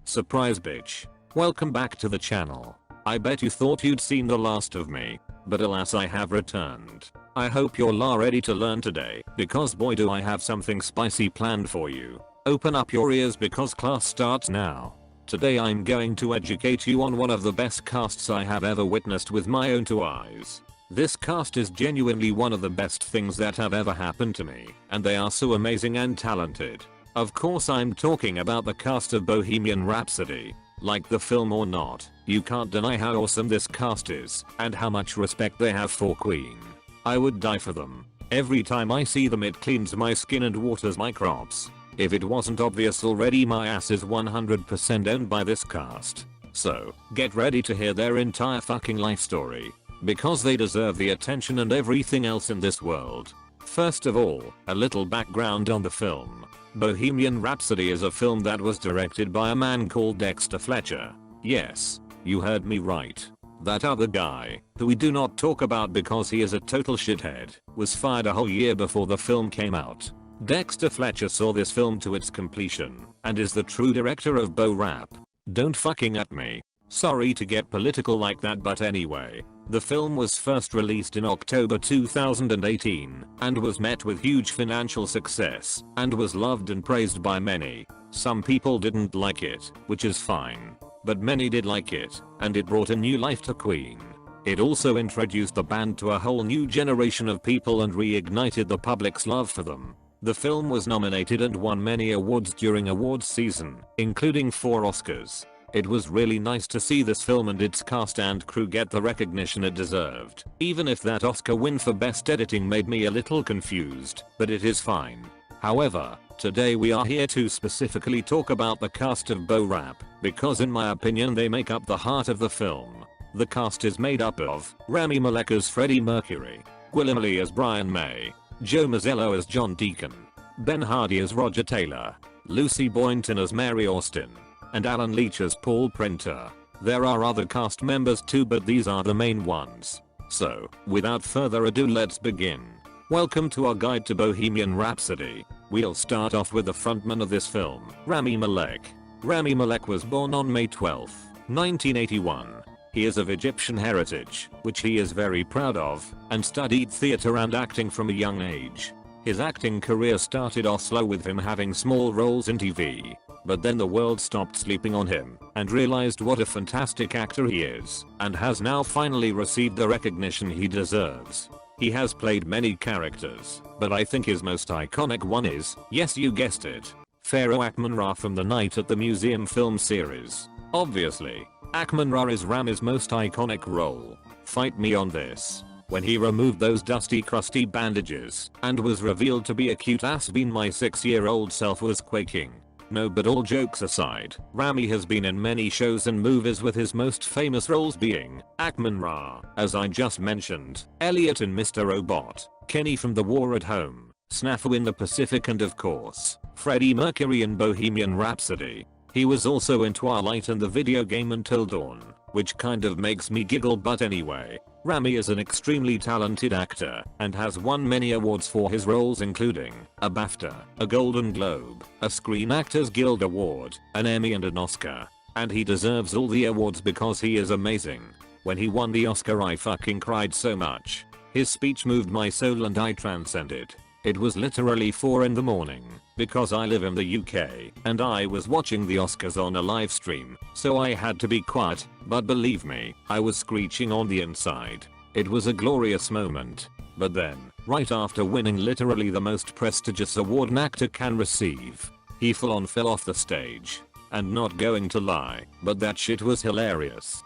Surprise bitch. Welcome back to the channel. I bet you thought you'd seen the last of me, but alas I have returned. I hope you're all ready to learn today, because boy do I have something spicy planned for you. Open up your ears because class starts now. Today I'm going to educate you on one of the best casts I have ever witnessed with my own two eyes. This cast is genuinely one of the best things that have ever happened to me, and they are so amazing and talented. Of course I'm talking about the cast of Bohemian Rhapsody. Like the film or not, you can't deny how awesome this cast is, and how much respect they have for Queen. I would die for them. Every time I see them it cleans my skin and waters my crops. If it wasn't obvious already, my ass is 100% owned by this cast. So, get ready to hear their entire fucking life story. Because they deserve the attention and everything else in this world. First of all, a little background on the film. Bohemian Rhapsody is a film that was directed by a man called Dexter Fletcher. Yes, you heard me right. That other guy, who we do not talk about because he is a total shithead, was fired a whole year before the film came out. Dexter Fletcher saw this film to its completion, and is the true director of Bo Rap. Don't fucking at me. Sorry to get political like that, but anyway. The film was first released in October 2018, and was met with huge financial success, and was loved and praised by many. Some people didn't like it, which is fine. But many did like it, and it brought a new life to Queen. It also introduced the band to a whole new generation of people and reignited the public's love for them. The film was nominated and won many awards during awards season, including 4 Oscars. It was really nice to see this film and its cast and crew get the recognition it deserved, even if that Oscar win for best editing made me a little confused, but it is fine. However, today we are here to specifically talk about the cast of Bo Rap, because in my opinion they make up the heart of the film. The cast is made up of Rami Malek as Freddie Mercury, Gwilym Lee as Brian May, Joe Mazzello as John Deacon, Ben Hardy as Roger Taylor, Lucy Boynton as Mary Austin, and Alan Leach as Paul Printer. There are other cast members too, but these are the main ones. So, without further ado, let's begin. Welcome to our guide to Bohemian Rhapsody. We'll start off with the frontman of this film, Rami Malek. Rami Malek was born on May 12, 1981. He is of Egyptian heritage, which he is very proud of, and studied theatre and acting from a young age. His acting career started off slow with him having small roles in TV. But then the world stopped sleeping on him and realized what a fantastic actor he is, and has now finally received the recognition he deserves. He has played many characters, but I think his most iconic one is, yes you guessed it, Pharaoh Amun-Ra from the Night at the Museum film series. Obviously, Amun-Ra is Rami's most iconic role. Fight me on this. When he removed those dusty crusty bandages and was revealed to be a cute ass bean, my 6-year-old self was quaking. No, but all jokes aside, Rami has been in many shows and movies, with his most famous roles being Amun-Ra, as I just mentioned, Elliot in Mr. Robot, Kenny from The War at Home, Snafu in the Pacific, and of course, Freddie Mercury in Bohemian Rhapsody. He was also in Twilight and the video game Until Dawn, which kind of makes me giggle, but anyway. Rami is an extremely talented actor and has won many awards for his roles, including a BAFTA, a Golden Globe, a Screen Actors Guild Award, an Emmy, and an Oscar. And he deserves all the awards because he is amazing. When he won the Oscar I fucking cried so much. His speech moved my soul and I transcended. It was literally 4 in the morning, because I live in the UK, and I was watching the Oscars on a live stream, so I had to be quiet, but believe me, I was screeching on the inside. It was a glorious moment. But then, right after winning literally the most prestigious award an actor can receive, he full on fell off the stage. And not going to lie, but that shit was hilarious.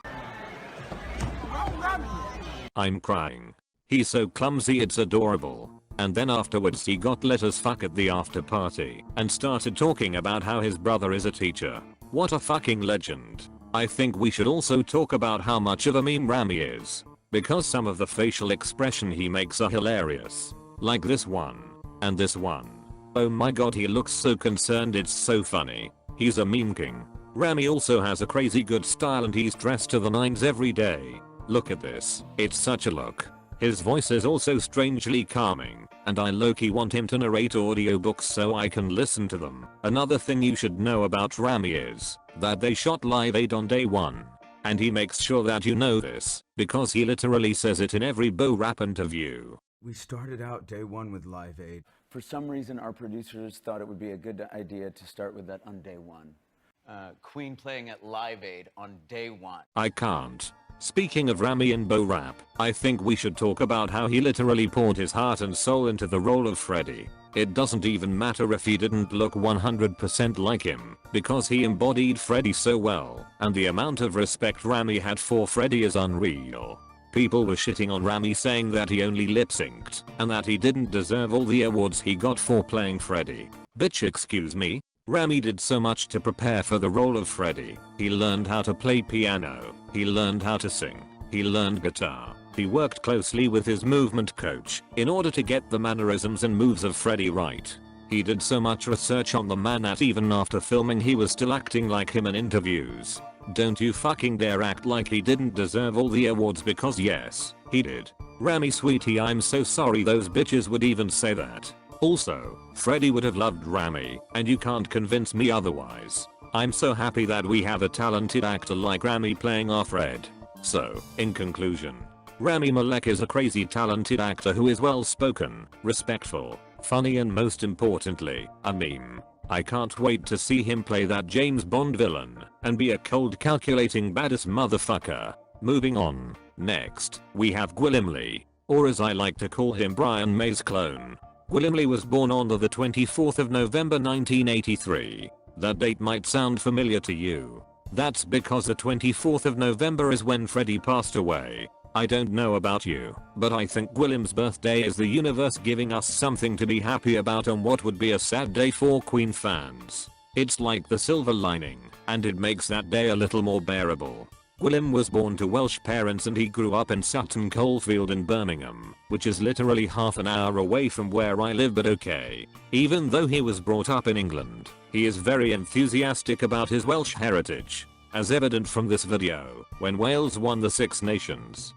I'm crying. He's so clumsy, it's adorable. And then afterwards he got let us fuck at the after party and started talking about how his brother is a teacher. What a fucking legend. I think we should also talk about how much of a meme Rami is, because some of the facial expression he makes are hilarious. Like this one. And this one. Oh my god, he looks so concerned, it's so funny. He's a meme king. Rami also has a crazy good style and he's dressed to the nines every day. Look at this, it's such a look. His voice is also strangely calming, and I low-key want him to narrate audiobooks so I can listen to them. Another thing you should know about Rami is, that they shot Live Aid on day 1. And he makes sure that you know this, because he literally says it in every Bo Rap interview. We started out day 1 with Live Aid. For some reason, our producers thought it would be a good idea to start with that on day 1. Queen playing at Live Aid on day 1. I can't. Speaking of Rami and Bo Rap, I think we should talk about how he literally poured his heart and soul into the role of Freddie. It doesn't even matter if he didn't look 100% like him, because he embodied Freddie so well, and the amount of respect Rami had for Freddie is unreal. People were shitting on Rami saying that he only lip-synced, and that he didn't deserve all the awards he got for playing Freddie. Bitch, excuse me? Rami did so much to prepare for the role of Freddie. He learned how to play piano, he learned how to sing, he learned guitar, he worked closely with his movement coach in order to get the mannerisms and moves of Freddie right. He did so much research on the man that even after filming he was still acting like him in interviews. Don't you fucking dare act like he didn't deserve all the awards, because yes, he did. Rami sweetie, I'm so sorry those bitches would even say that. Also, Freddie would have loved Rami, and you can't convince me otherwise. I'm so happy that we have a talented actor like Rami playing our Fred. So, in conclusion, Rami Malek is a crazy talented actor who is well spoken, respectful, funny, and most importantly, a meme. I can't wait to see him play that James Bond villain and be a cold calculating badass motherfucker. Moving on, next, we have Gwilym Lee, or as I like to call him, Brian May's clone. Gwilym Lee was born on the 24th of November 1983. That date might sound familiar to you. That's because the 24th of November is when Freddie passed away. I don't know about you, but I think Gwilym's birthday is the universe giving us something to be happy about on what would be a sad day for Queen fans. It's like the silver lining, and it makes that day a little more bearable. Gwilym was born to Welsh parents and he grew up in Sutton Coldfield in Birmingham, which is literally half an hour away from where I live, but okay. Even though he was brought up in England, he is very enthusiastic about his Welsh heritage, as evident from this video, when Wales won the Six Nations.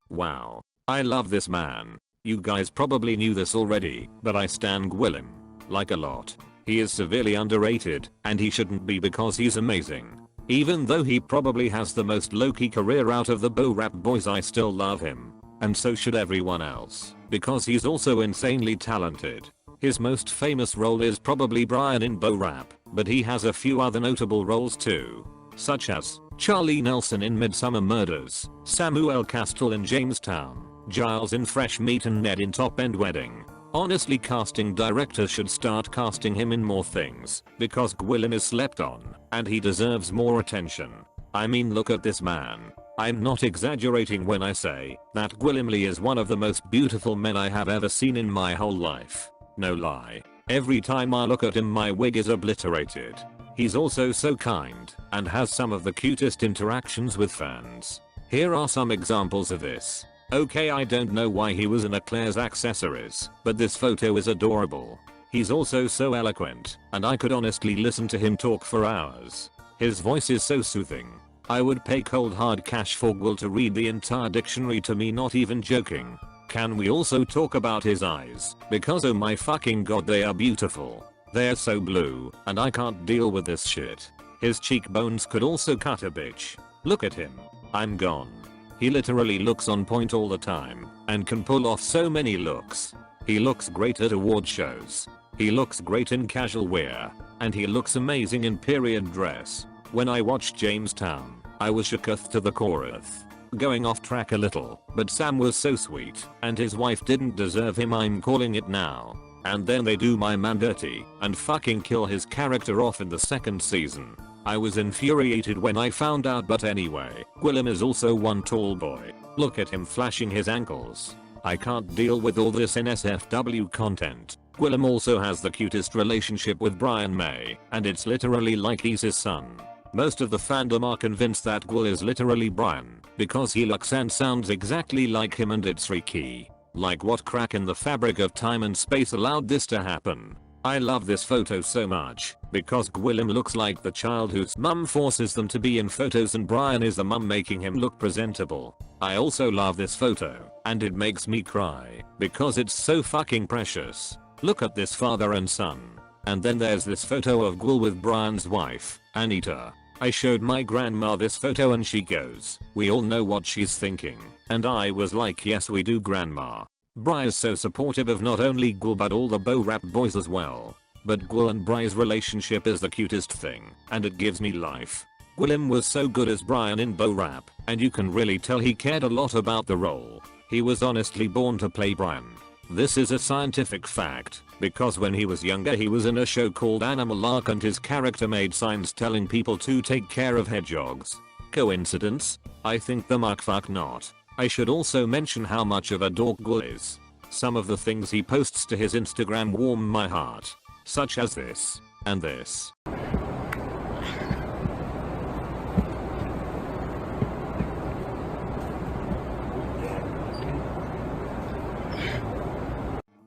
Wow. I love this man. You guys probably knew this already, but I stan Gwilym. Like a lot. He is severely underrated, and he shouldn't be because he's amazing. Even though he probably has the most low-key career out of the Bo Rap boys, I still love him. And so should everyone else, because he's also insanely talented. His most famous role is probably Brian in Bo Rap, but he has a few other notable roles too, such as Charlie Nelson in Midsummer Murders, Samuel Castell in Jamestown, Giles in Fresh Meat, and Ned in Top End Wedding. Honestly, casting directors should start casting him in more things, because Gwilym is slept on, and he deserves more attention. I mean, look at this man. I'm not exaggerating when I say that Gwilym Lee is one of the most beautiful men I have ever seen in my whole life. No lie. Every time I look at him my wig is obliterated. He's also so kind, and has some of the cutest interactions with fans. Here are some examples of this. Okay, I don't know why he was in Eclair's accessories, but this photo is adorable. He's also so eloquent, and I could honestly listen to him talk for hours. His voice is so soothing. I would pay cold hard cash for Gwil to read the entire dictionary to me, not even joking. Can we also talk about his eyes? Because oh my fucking god, they are beautiful. They're so blue, and I can't deal with this shit. His cheekbones could also cut a bitch. Look at him. I'm gone. He literally looks on point all the time, and can pull off so many looks. He looks great at award shows. He looks great in casual wear, and he looks amazing in period dress. When I watched Jamestown, I was shooketh to the chorus. Going off track a little, but Sam was so sweet, and his wife didn't deserve him, I'm calling it now. And then they do my man dirty, and fucking kill his character off in the second season. I was infuriated when I found out, but anyway, Gwilym is also one tall boy. Look at him flashing his ankles. I can't deal with all this NSFW content. Gwilym also has the cutest relationship with Brian May, and it's literally like he's his son. Most of the fandom are convinced that Gwil is literally Brian, because he looks and sounds exactly like him, and it's freaky. Like, what crack in the fabric of time and space allowed this to happen? I love this photo so much. because Gwilym looks like the child whose mum forces them to be in photos and Brian is the mum making him look presentable. I also love this photo, and it makes me cry, because it's so fucking precious. Look at this father and son. And then there's this photo of Gwil with Brian's wife, Anita. I showed my grandma this photo and she goes, "We all know what she's thinking." And I was like, yes we do grandma. Bri is so supportive of not only Gwil but all the Bo Rap boys as well. But Gwil and Bri's relationship is the cutest thing, and it gives me life. Gwilym was so good as Brian in Bo Rap, and you can really tell he cared a lot about the role. He was honestly born to play Brian. This is a scientific fact, because when he was younger he was in a show called Animal Ark and his character made signs telling people to take care of hedgehogs. Coincidence? I think the fuck not. I should also mention how much of a dork Gwil is. Some of the things he posts to his Instagram warm my heart. Such as this, and this.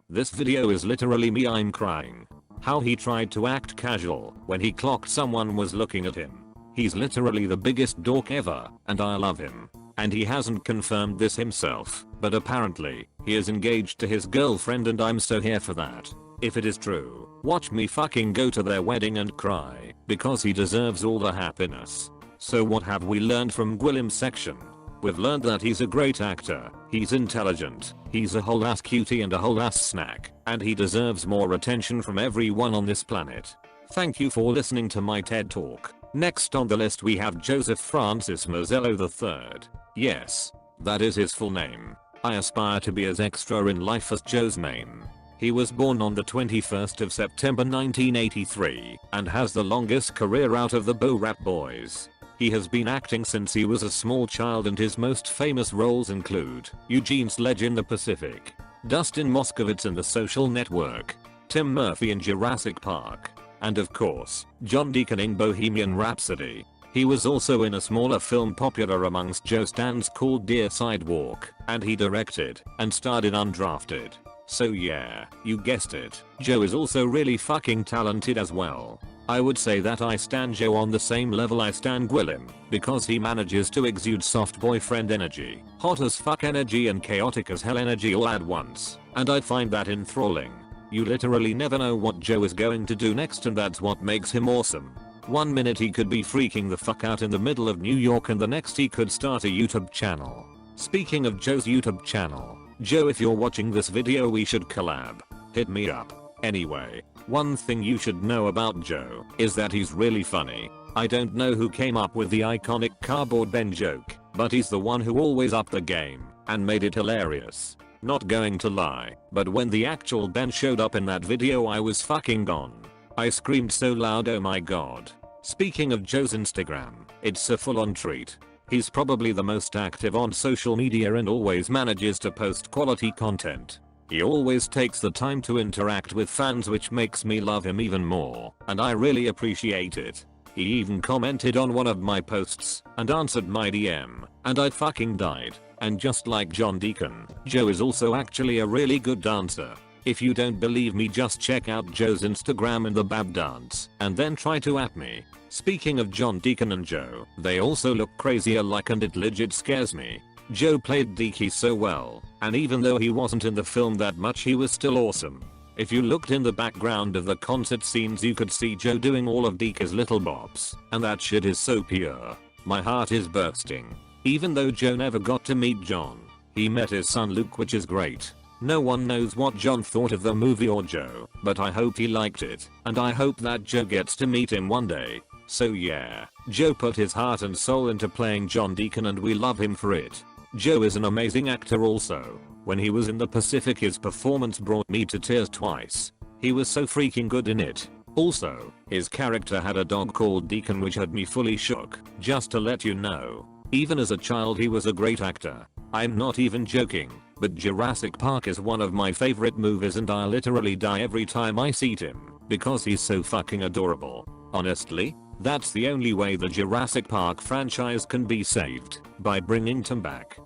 This video is literally me, I'm crying. How he tried to act casual when he clocked someone was looking at him. He's literally the biggest dork ever, and I love him. And he hasn't confirmed this himself, but apparently, he is engaged to his girlfriend and I'm so here for that. If it is true, watch me fucking go to their wedding and cry, because he deserves all the happiness. So what have we learned from Gwilym's section? We've learned that he's a great actor, he's intelligent, he's a whole ass cutie and a whole ass snack, and he deserves more attention from everyone on this planet. Thank you for listening to my TED Talk. Next on the list we have Joseph Francis Mazzello III. Yes, that is his full name. I aspire to be as extra in life as Joe's name. He was born on the 21st of September 1983 and has the longest career out of the Bo Rap boys. He has been acting since he was a small child and his most famous roles include Eugene Sledge in The Pacific, Dustin Moskovitz in The Social Network, Tim Murphy in Jurassic Park, and of course, John Deacon in Bohemian Rhapsody. He was also in a smaller film popular amongst Joe stands called Dear Sidewalk, and he directed and starred in Undrafted. So yeah, you guessed it, Joe is also really fucking talented as well. I would say that I stan Joe on the same level I stan Gwilym, because he manages to exude soft boyfriend energy, hot as fuck energy and chaotic as hell energy all at once, and I find that enthralling. You literally never know what Joe is going to do next and that's what makes him awesome. One minute he could be freaking the fuck out in the middle of New York and the next he could start a YouTube channel. Speaking of Joe's YouTube channel, Joe, if you're watching this video we should collab. Hit me up. Anyway, one thing you should know about Joe is that he's really funny. I don't know who came up with the iconic cardboard Ben joke, but he's the one who always upped the game and made it hilarious. Not going to lie, but when the actual Ben showed up in that video I was fucking gone. I screamed so loud, oh my god. Speaking of Joe's Instagram, it's a full-on treat. He's probably the most active on social media and always manages to post quality content. He always takes the time to interact with fans, which makes me love him even more, and I really appreciate it. He even commented on one of my posts and answered my DM, and I fucking died. And just like John Deacon, Joe is also actually a really good dancer. If you don't believe me, just check out Joe's Instagram in the Bab Dance and then try to at me. Speaking of John Deacon and Joe, they also look crazy alike and it legit scares me. Joe played Deaky so well, and even though he wasn't in the film that much he was still awesome. If you looked in the background of the concert scenes you could see Joe doing all of Deaky's little bops, and that shit is so pure. My heart is bursting. Even though Joe never got to meet John, he met his son Luke, which is great. No one knows what John thought of the movie or Joe, but I hope he liked it, and I hope that Joe gets to meet him one day. So yeah, Joe put his heart and soul into playing John Deacon and we love him for it. Joe is an amazing actor also. When he was in The Pacific his performance brought me to tears twice. He was so freaking good in it. Also, his character had a dog called Deacon which had me fully shook, just to let you know. Even as a child he was a great actor. I'm not even joking, but Jurassic Park is one of my favorite movies and I literally die every time I see him, because he's so fucking adorable. Honestly, that's the only way the Jurassic Park franchise can be saved, by bringing Tim back.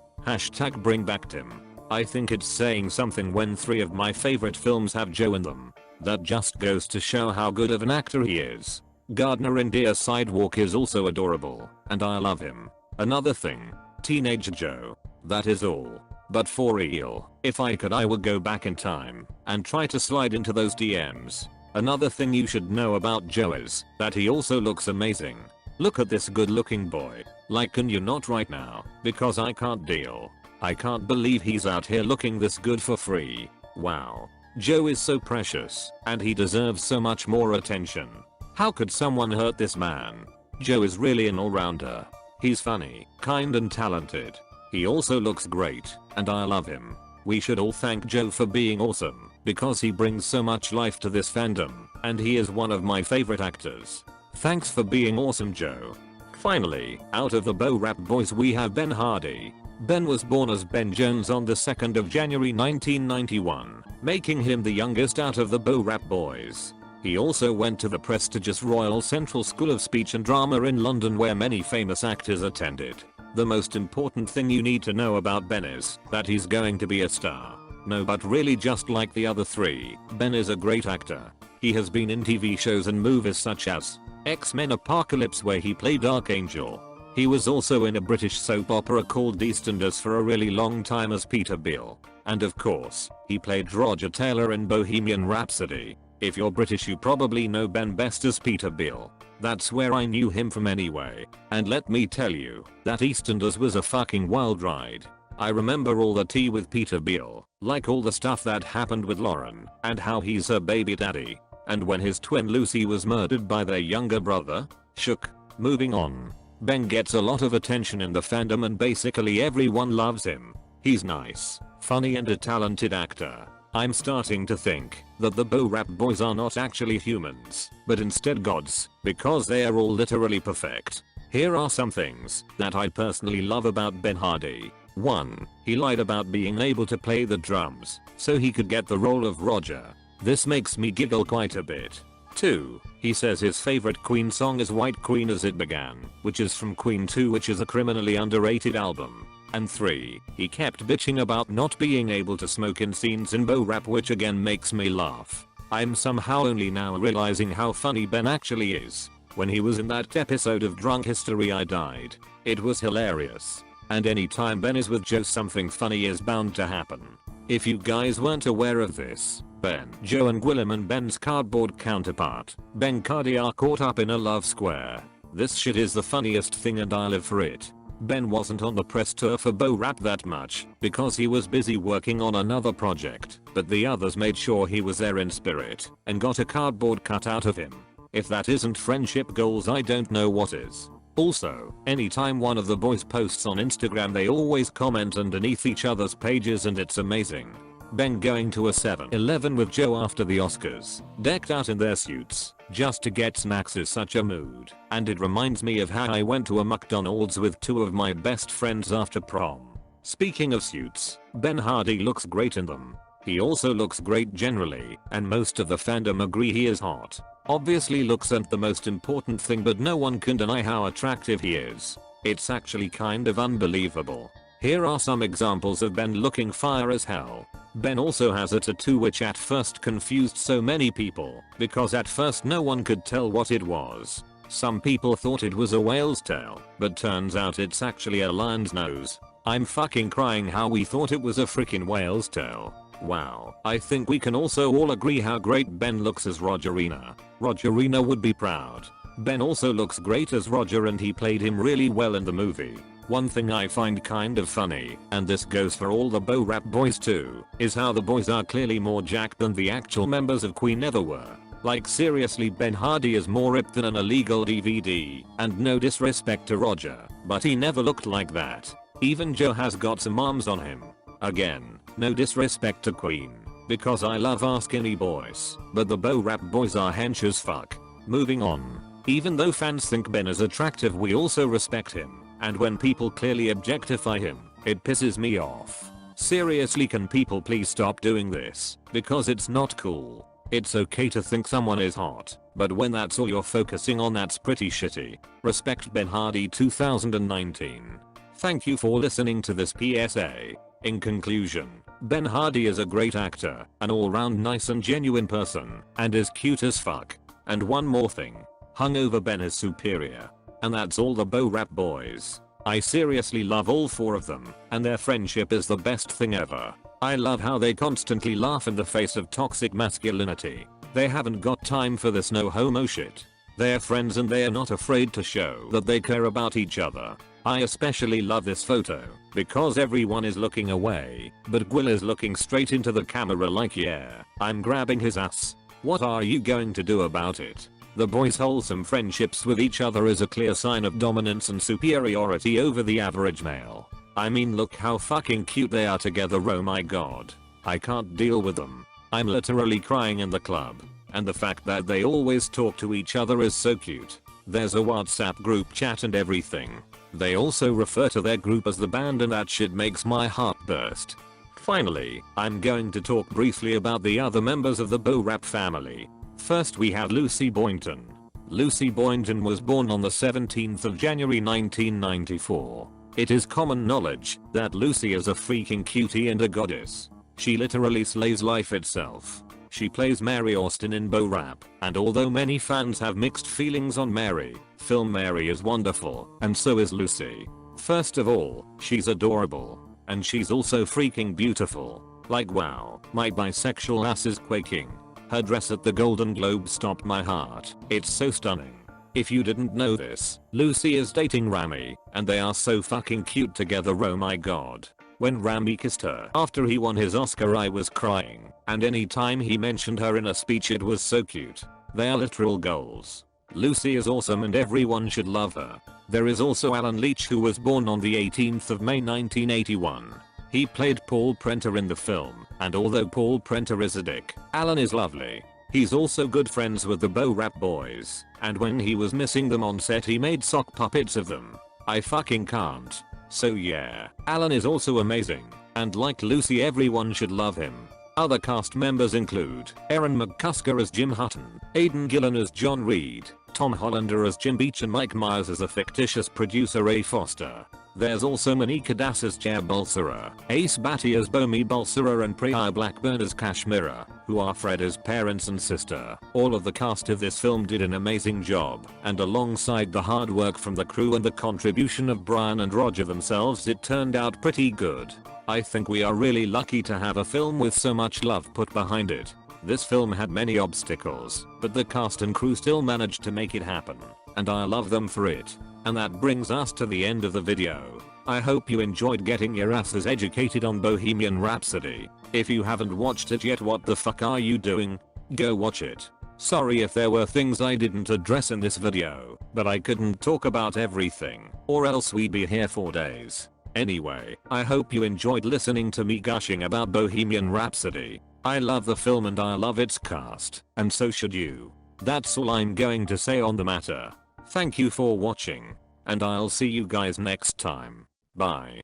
#bring back Tim. I think it's saying something when 3 of my favorite films have Joe in them. That just goes to show how good of an actor he is. Gardner in Dear Sidewalk is also adorable, and I love him. Another thing, Teenage Joe. That is all. But for real, if I could I would go back in time and try to slide into those DMs. Another thing you should know about Joe is that he also looks amazing. Look at this good looking boy. Like, can you not right now? Because I can't deal. I can't believe he's out here looking this good for free. Wow. Joe is so precious, and he deserves so much more attention. How could someone hurt this man? Joe is really an all-rounder. He's funny, kind and talented. He also looks great, and I love him. We should all thank Joe for being awesome, because he brings so much life to this fandom, and he is one of my favorite actors. Thanks for being awesome, Joe. Finally, out of the Bo Rap Boys we have Ben Hardy. Ben was born as Ben Jones on the 2nd of January 1991, making him the youngest out of the Bo Rap Boys. He also went to the prestigious Royal Central School of Speech and Drama in London where many famous actors attended. The most important thing you need to know about Ben is that he's going to be a star. No, but really just like the other three, Ben is a great actor. He has been in TV shows and movies such as X-Men Apocalypse where he played Archangel. He was also in a British soap opera called Jyn.Andors for a really long time as Peter Beale. And of course, he played Roger Taylor in Bohemian Rhapsody. If you're British you probably know Ben best as Peter Beale. That's where I knew him from anyway. And let me tell you, that Jyn.Andors was a fucking wild ride. I remember all the tea with Peter Beale, like all the stuff that happened with Lauren, and how he's her baby daddy. And when his twin Lucy was murdered by their younger brother. Shook. Moving on. Ben gets a lot of attention in the fandom and basically everyone loves him. He's nice, funny and a talented actor. I'm starting to think that the Bo Rap Boys are not actually humans, but instead gods, because they are all literally perfect. Here are some things that I personally love about Ben Hardy. 1. He lied about being able to play the drums, so he could get the role of Roger. This makes me giggle quite a bit. 2. He says his favorite Queen song is White Queen as It Began, which is from Queen 2, which is a criminally underrated album. And 3. He kept bitching about not being able to smoke in scenes in Bo Rap, which again makes me laugh. I'm somehow only now realizing how funny Ben actually is. When he was in that episode of Drunk History I Died, it was hilarious. And anytime Ben is with Joe something funny is bound to happen. If you guys weren't aware of this, Ben, Joe and Gwilym and Ben's cardboard counterpart, Ben Cardi, are caught up in a love square. This shit is the funniest thing and I live for it. Ben wasn't on the press tour for Bo Rap that much because he was busy working on another project, but the others made sure he was there in spirit and got a cardboard cutout of him. If that isn't friendship goals, I don't know what is. Also, anytime one of the boys posts on Instagram they always comment underneath each other's pages and it's amazing. Ben going to a 7-Eleven with Joe after the Oscars, decked out in their suits, just to get snacks is such a mood, and it reminds me of how I went to a McDonald's with 2 of my best friends after prom. Speaking of suits, Ben Hardy looks great in them. He also looks great generally, and most of the fandom agree he is hot. Obviously looks aren't the most important thing, but no one can deny how attractive he is. It's actually kind of unbelievable. Here are some examples of Ben looking fire as hell. Ben also has a tattoo which at first confused so many people, because at first no one could tell what it was. Some people thought it was a whale's tail, but turns out it's actually a lion's nose. I'm fucking crying how we thought it was a freaking whale's tail. Wow, I think we can also all agree how great Ben looks as Rogerina. Rogerina would be proud. Ben also looks great as Roger and he played him really well in the movie. One thing I find kind of funny, and this goes for all the Bo Rap Boys too, is how the boys are clearly more jacked than the actual members of Queen ever were. Like seriously, Ben Hardy is more ripped than an illegal DVD, and no disrespect to Roger, but he never looked like that. Even Joe has got some arms on him. Again, no disrespect to Queen, because I love our skinny boys, but the Bo Rap Boys are hench as fuck. Moving on. Even though fans think Ben is attractive, we also respect him. And when people clearly objectify him, it pisses me off. Seriously, can people please stop doing this? Because it's not cool. It's okay to think someone is hot, but when that's all you're focusing on, that's pretty shitty. Respect Ben Hardy 2019. Thank you for listening to this PSA. In conclusion, Ben Hardy is a great actor, an all-round nice and genuine person, and is cute as fuck. And one more thing. Hungover Ben is superior. And that's all the Bo Rap boys. I seriously love all 4 of them, and their friendship is the best thing ever. I love how they constantly laugh in the face of toxic masculinity. They haven't got time for this no homo shit. They're friends and they are not afraid to show that they care about each other. I especially love this photo, because everyone is looking away, but Gwil is looking straight into the camera like, yeah, I'm grabbing his ass. What are you going to do about it? The boys' wholesome friendships with each other is a clear sign of dominance and superiority over the average male. I mean, look how fucking cute they are together, oh my god. I can't deal with them. I'm literally crying in the club. And the fact that they always talk to each other is so cute. There's a WhatsApp group chat and everything. They also refer to their group as the band, and that shit makes my heart burst. Finally, I'm going to talk briefly about the other members of the Bo Rap family. First we have Lucy Boynton. Lucy Boynton was born on the 17th of January 1994. It is common knowledge that Lucy is a freaking cutie and a goddess. She literally slays life itself. She plays Mary Austin in Bo Rap, and although many fans have mixed feelings on Mary, film Mary is wonderful, and so is Lucy. First of all, she's adorable. And she's also freaking beautiful. Like wow, my bisexual ass is quaking. Her dress at the Golden Globe stopped my heart. It's so stunning. If you didn't know this, Lucy is dating Rami, and they are so fucking cute together, oh my god. When Rami kissed her after he won his Oscar, I was crying, and anytime he mentioned her in a speech it was so cute. They are literal goals. Lucy is awesome and everyone should love her. There is also Alan Leach, who was born on the 18th of May 1981. He played Paul Prenter in the film, and although Paul Prenter is a dick, Alan is lovely. He's also good friends with the Bo Rap boys, and when he was missing them on set he made sock puppets of them. I fucking can't. So yeah, Alan is also amazing, and like Lucy everyone should love him. Other cast members include Aaron McCusker as Jim Hutton, Aidan Gillen as John Reed, Tom Hollander as Jim Beach, and Mike Myers as a fictitious producer Ray Foster. There's also Monica Das as Chair Balsara, Ace Batty as Bomi Balsara, and Priya Blackburn as Kashmira, who are Fred's parents and sister. All of the cast of this film did an amazing job, and alongside the hard work from the crew and the contribution of Brian and Roger themselves, it turned out pretty good. I think we are really lucky to have a film with so much love put behind it. This film had many obstacles, but the cast and crew still managed to make it happen, and I love them for it. And that brings us to the end of the video. I hope you enjoyed getting your asses educated on Bohemian Rhapsody. If you haven't watched it yet, what the fuck are you doing? Go watch it. Sorry if there were things I didn't address in this video, but I couldn't talk about everything, or else we'd be here for days. Anyway, I hope you enjoyed listening to me gushing about Bohemian Rhapsody. I love the film and I love its cast, and so should you. That's all I'm going to say on the matter. Thank you for watching, and I'll see you guys next time. Bye.